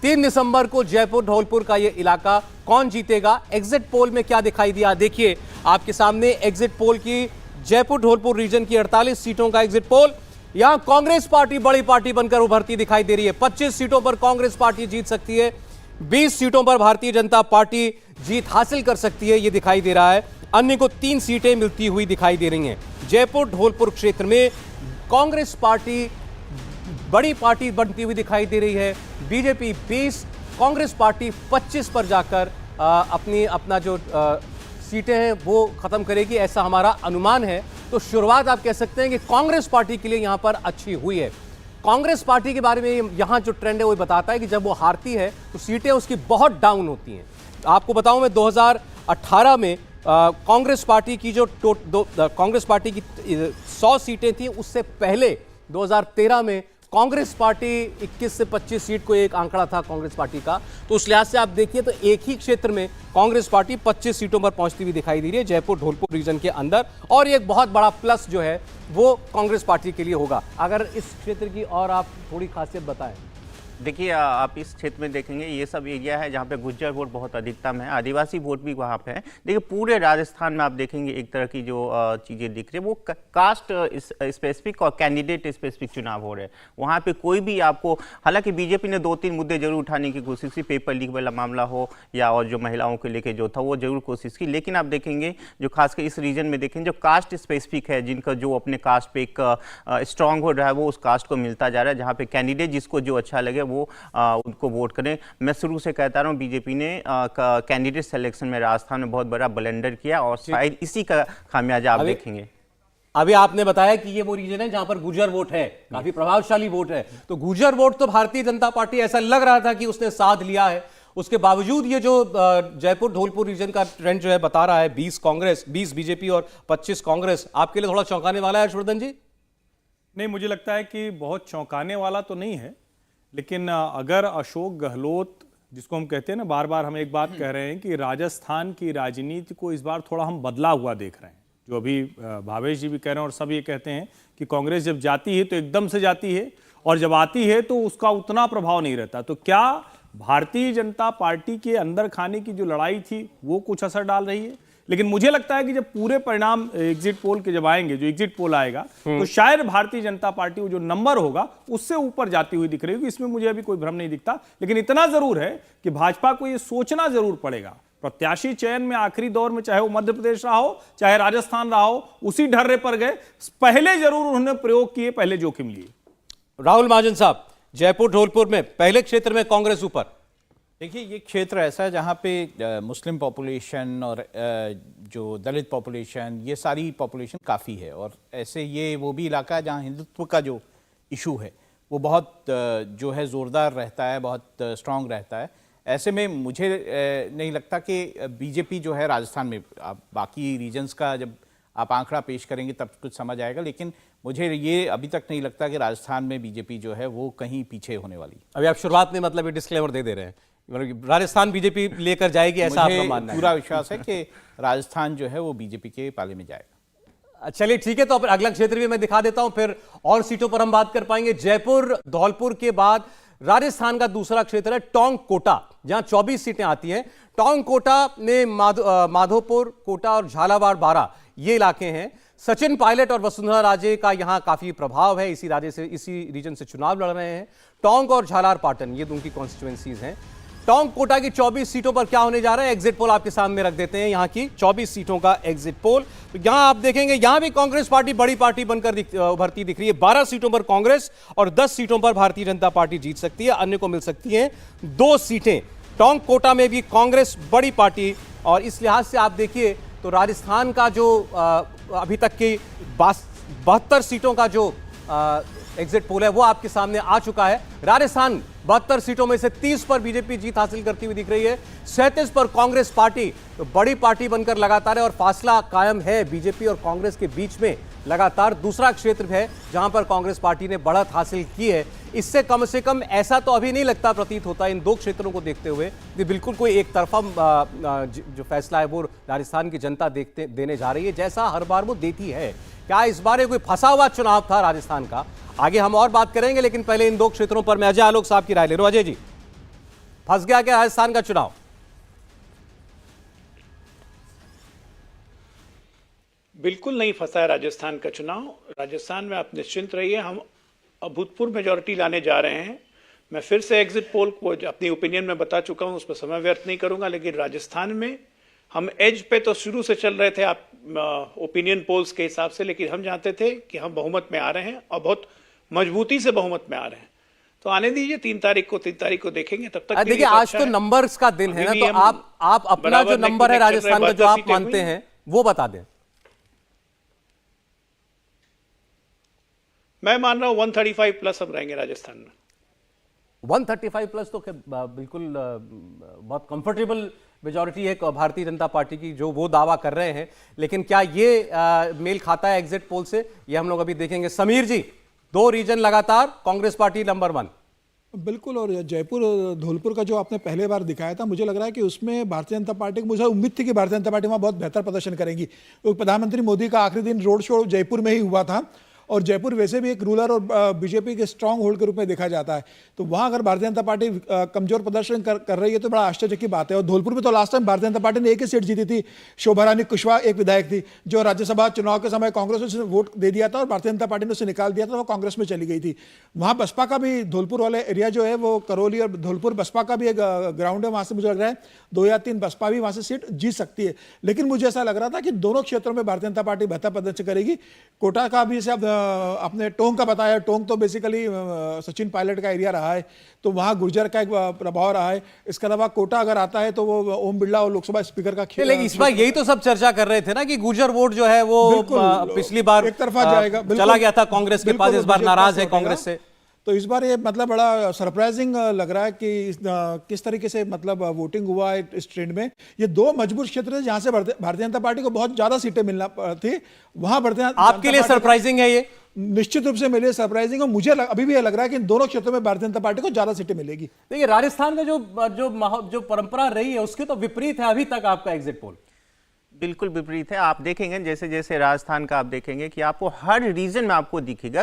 3 दिसंबर को जयपुर धौलपुर का ये इलाका कौन जीतेगा, एग्जिट पोल में क्या दिखाई दिया, देखिए आपके सामने एग्जिट पोल की जयपुर धौलपुर रीजन की 48 सीटों का एग्जिट पोल। यहां कांग्रेस पार्टी बड़ी पार्टी बनकर उभरती दिखाई दे रही है। 25 सीटों पर कांग्रेस पार्टी जीत सकती है, 20 सीटों पर भारतीय जनता पार्टी जीत हासिल कर सकती है, यह दिखाई दे रहा है। अन्य को 3 सीटें मिलती हुई दिखाई दे रही हैं। जयपुर धौलपुर क्षेत्र में कांग्रेस पार्टी बड़ी पार्टी बनती हुई दिखाई दे रही है। बीजेपी 20, कांग्रेस पार्टी 25 पर जाकर अपना जो सीटें हैं वो खत्म करेगी, ऐसा हमारा अनुमान है। तो शुरुआत आप कह सकते हैं कि कांग्रेस पार्टी के लिए यहां पर अच्छी हुई है। कांग्रेस पार्टी के बारे में यहां जो ट्रेंड है वो बताता है कि जब वो हारती है तो सीटें उसकी बहुत डाउन होती हैं। आपको बताऊं मैं 2018 में कांग्रेस पार्टी की कांग्रेस पार्टी की 100 सीटें थी, उससे पहले 2013 में कांग्रेस पार्टी 21 से 25 सीट को एक आंकड़ा था कांग्रेस पार्टी का। तो उस लिहाज से आप देखिए तो एक ही क्षेत्र में कांग्रेस पार्टी 25 सीटों पर पहुंचती हुई दिखाई दे रही है जयपुर धौलपुर रीजन के अंदर, और एक बहुत बड़ा प्लस जो है वो कांग्रेस पार्टी के लिए होगा। अगर इस क्षेत्र की और आप थोड़ी खासियत बताएं। देखिए, आप इस क्षेत्र में देखेंगे ये सब एरिया है जहाँ पे गुज्जर वोट बहुत अधिकतम है, आदिवासी वोट भी वहाँ पे है। देखिए पूरे राजस्थान में आप देखेंगे एक तरह की जो चीज़ें दिख रही है वो कास्ट स्पेसिफिक और कैंडिडेट स्पेसिफिक चुनाव हो रहे हैं। वहाँ पे कोई भी आपको, हालांकि बीजेपी ने 2-3 मुद्दे जरूर उठाने की कोशिश की, पेपर लीक वाला मामला हो या और जो महिलाओं को लेके जो था वो जरूर कोशिश की, लेकिन आप देखेंगे जो खासकर इस रीजन में देखेंगे जो कास्ट स्पेसिफिक है, जिनका जो अपने कास्ट पे एक स्ट्रांग हो रहा है वो उस कास्ट को मिलता जा रहा है, जहाँ पे कैंडिडेट जिसको जो अच्छा लगे वो उनको वोट करें। मैं शुरू से कहता रहा हूं बीजेपी ने कैंडिडेट सिलेक्शन में राजस्थान में बहुत बड़ा ब्लंडर किया और शायद इसी का खामियाजा आप देखेंगे। अभी आपने बताया कि ये वो रीजन है जहां पर गुर्जर वोट है, काफी प्रभावशाली वोट है। तो गुर्जर वोट तो भारतीय जनता पार्टी ऐसा लग रहा था कि उसने साथ लिया है, उसके बावजूद ये जो जयपुर धौलपुर रीजन का ट्रेंड जो है बता रहा है 20 कांग्रेस, 20 बीजेपी और 25 कांग्रेस, आपके लिए थोड़ा चौंकाने वाला है हर्षवर्धन जी? नहीं, मुझे लगता है कि बहुत चौंकाने वाला तो नहीं है, लेकिन अगर अशोक गहलोत, जिसको हम कहते हैं ना, बार बार हम एक बात कह रहे हैं कि राजस्थान की राजनीति को इस बार थोड़ा हम बदला हुआ देख रहे हैं, जो अभी भावेश जी भी कह रहे हैं और सब ये कहते हैं कि कांग्रेस जब जाती है तो एकदम से जाती है और जब आती है तो उसका उतना प्रभाव नहीं रहता। तो क्या भारतीय जनता पार्टी के अंदर खाने की जो लड़ाई थी वो कुछ असर डाल रही है? लेकिन मुझे लगता है कि जब पूरे परिणाम एग्जिट पोल के जब आएंगे, जो एग्जिट पोल आएगा, तो शायद भारतीय जनता पार्टी वो जो नंबर होगा उससे ऊपर जाती हुई दिख रही है। इसमें मुझे अभी कोई भ्रम नहीं दिखता, लेकिन इतना जरूर है कि भाजपा को ये सोचना जरूर पड़ेगा प्रत्याशी चयन में आखिरी दौर में, चाहे वो मध्य प्रदेश रहा हो चाहे राजस्थान रहा हो, उसी ढर्रे पर गए, पहले जरूर उन्होंने प्रयोग किए, पहले जोखिम लिए। राहुल महाजन साहब, जयपुर धौलपुर में पहले क्षेत्र में कांग्रेस ऊपर। देखिए, ये क्षेत्र ऐसा है जहाँ पे मुस्लिम पॉपुलेशन और जो दलित पॉपुलेशन, ये सारी पॉपुलेशन काफ़ी है, और ऐसे ये वो भी इलाका है जहाँ हिंदुत्व का जो इशू है वो बहुत जो है ज़ोरदार रहता है, बहुत स्ट्रांग रहता है। ऐसे में मुझे नहीं लगता कि बीजेपी जो है राजस्थान में, आप बाकी रीजन्स का जब आप आंकड़ा पेश करेंगे तब कुछ समझ आएगा, लेकिन मुझे ये अभी तक नहीं लगता कि राजस्थान में बीजेपी जो है वो कहीं पीछे होने वाली। अभी आप शुरुआत में मतलब ये डिस्क्लेमर दे रहे हैं, राजस्थान बीजेपी लेकर जाएगी, ऐसा आपका मानना है? पूरा विश्वास है कि राजस्थान जो है वो बीजेपी के पाले में जाएगा। चलिए ठीक है, तो अगला क्षेत्र भी मैं दिखा देता हूं, फिर और सीटों पर हम बात कर पाएंगे। जयपुर धौलपुर के बाद राजस्थान का दूसरा क्षेत्र है टोंक कोटा, जहां 24 सीटें आती हैं। टोंक कोटा में माधोपुर, कोटा और झालावाड़, बारां ये इलाके हैं। सचिन पायलट और वसुंधरा राजे का यहां काफी प्रभाव है, इसी रीजन से चुनाव लड़ रहे हैं। टोंक और झालार पाटन ये उनकी कॉन्स्टिट्यूएंसीज हैं। टोंक कोटा की 24 सीटों पर क्या होने जा रहा है, एग्जिट पोल आपके सामने रख देते हैं। यहां की 24 सीटों का एग्जिट पोल, तो यहां आप देखेंगे यहां भी कांग्रेस पार्टी बड़ी पार्टी बनकर उभरती दिख रही है। 12 सीटों पर कांग्रेस और 10 सीटों पर भारतीय जनता पार्टी जीत सकती है, अन्य को मिल सकती हैं 2 सीटें। टोंक कोटा में भी कांग्रेस बड़ी पार्टी, और इस लिहाज से आप देखिए तो राजस्थान का जो अभी तक की 72 सीटों का जो एग्जिट पोल है वो आपके सामने आ चुका है। राजस्थान 72 सीटों में से 30 पर बीजेपी जीत हासिल करती हुई दिख रही है, 37 पर कांग्रेस पार्टी तो बड़ी पार्टी बनकर लगातार है, और फासला कायम है बीजेपी और कांग्रेस के बीच में लगातार। दूसरा क्षेत्र है जहां पर कांग्रेस पार्टी ने बढ़त हासिल की है। इससे कम ऐसा तो अभी नहीं लगता प्रतीत होता इन 2 क्षेत्रों को देखते हुए कि बिल्कुल कोई एक तरफा जो फैसला है वो राजस्थान की जनता देने जा रही है, जैसा हर बार वो देती है। क्या इस बार कोई फंसा हुआ चुनाव था राजस्थान का? आगे हम और बात करेंगे, लेकिन पहले इन 2 क्षेत्रों पर मैं अजय आलोक साहब की राय ले रहा हूं। अजय जी, फंस गया क्या राजस्थान का चुनाव? बिल्कुल नहीं फंसा है राजस्थान का चुनाव। राजस्थान में आप निश्चिंत रहिए, हम अभूतपूर्व मेजॉरिटी लाने जा रहे हैं। मैं फिर से एग्जिट पोल को अपनी ओपिनियन में बता चुका हूं, उस पर समय व्यर्थ नहीं करूंगा, लेकिन राजस्थान में हम एज पे तो शुरू से चल रहे थे आप ओपिनियन पोल्स के हिसाब से, लेकिन हम जानते थे कि हम बहुमत में आ रहे हैं और बहुत मजबूती से बहुमत में आ रहे हैं। तो आने दीजिए 3 तारीख को देखेंगे, तब तक देखिए आज तो नंबर्स का दिन है ना, तो आप अपना जो नंबर है राजस्थान का जो आप मानते हैं वो बता दें। मैं मान रहा हूं 135 प्लस हम रहेंगे राजस्थान में। 135 प्लस तो बिल्कुल बहुत कंफर्टेबल मेजॉरिटी है भारतीय जनता पार्टी की, जो वो दावा कर रहे हैं। लेकिन क्या ये मेल खाता है एग्जिट पोल से, ये हम लोग अभी देखेंगे। समीर जी, 2 रीजन लगातार कांग्रेस पार्टी नंबर 1। बिल्कुल, और जयपुर और धौलपुर का जो आपने पहले बार दिखाया था, मुझे लग रहा है कि उसमें भारतीय जनता पार्टी को, मुझे उम्मीद थी कि भारतीय जनता पार्टी वहाँ बहुत बेहतर प्रदर्शन करेगी। तो प्रधानमंत्री मोदी का आखिरी दिन रोड शो जयपुर में ही हुआ था, और जयपुर वैसे भी एक रूरल और बीजेपी के स्ट्रांग होल्ड के रूप में देखा जाता है। तो वहाँ अगर भारतीय जनता पार्टी कमजोर प्रदर्शन कर रही है तो बड़ा आश्चर्य की बात है। और धौलपुर में तो last time Bharatiya Janata party ने एक ही सीट जीती थी, शोभा रानी कुशवाहा एक विधायक थी, जो राज्यसभा चुनाव के समय कांग्रेस ने वोट दे दिया था और भारतीय जनता पार्टी ने उसे निकाल दिया था, वो कांग्रेस में चली गई थी। वहाँ बसपा का भी, धौलपुर वाले एरिया जो है वो करौली और धौलपुर बसपा का भी एक ग्राउंड है, वहाँ से मुझे लग रहा है 2 या 3 बसपा भी वहाँ से सीट जीत सकती है। लेकिन मुझे ऐसा लग रहा था कि दोनों क्षेत्रों में भारतीय जनता पार्टी बेहतर प्रदर्शन करेगी। कोटा का भी, जैसे अपने टोंक का बताया, टोंक तो बेसिकली सचिन पायलट का एरिया रहा है, तो वहां गुर्जर का एक प्रभाव रहा है। इसके अलावा कोटा अगर आता है तो वो ओम बिरला और लोकसभा स्पीकर का खेल। लेकिन इस बार यही तो सब चर्चा कर रहे थे ना कि गुर्जर वोट जो है वो पिछली बार एक तरफा जाएगा, चला गया था कांग्रेस के पास, इस बार नाराज है कांग्रेस से। तो इस बार ये मतलब बड़ा सरप्राइजिंग लग रहा है कि किस तरीके से मतलब वोटिंग हुआ है इस ट्रेंड में। ये 2 मजबूत क्षेत्र है जहां से भारतीय जनता पार्टी को बहुत ज्यादा सीटें मिलना थी, वहां आपके लिए सरप्राइजिंग है ये? निश्चित रूप से मेरे लिए सरप्राइजिंग, और मुझे अभी भी लग रहा है कि इन दोनों क्षेत्रों में भारतीय जनता पार्टी को ज्यादा सीटें मिलेगी। देखिए राजस्थान का जो परंपरा रही है उसके तो विपरीत है अभी तक आपका एग्जिट पोल। बिल्कुल विपरीत है। आप देखेंगे जैसे जैसे राजस्थान का आप देखेंगे कि आपको हर रीजन में आपको दिखेगा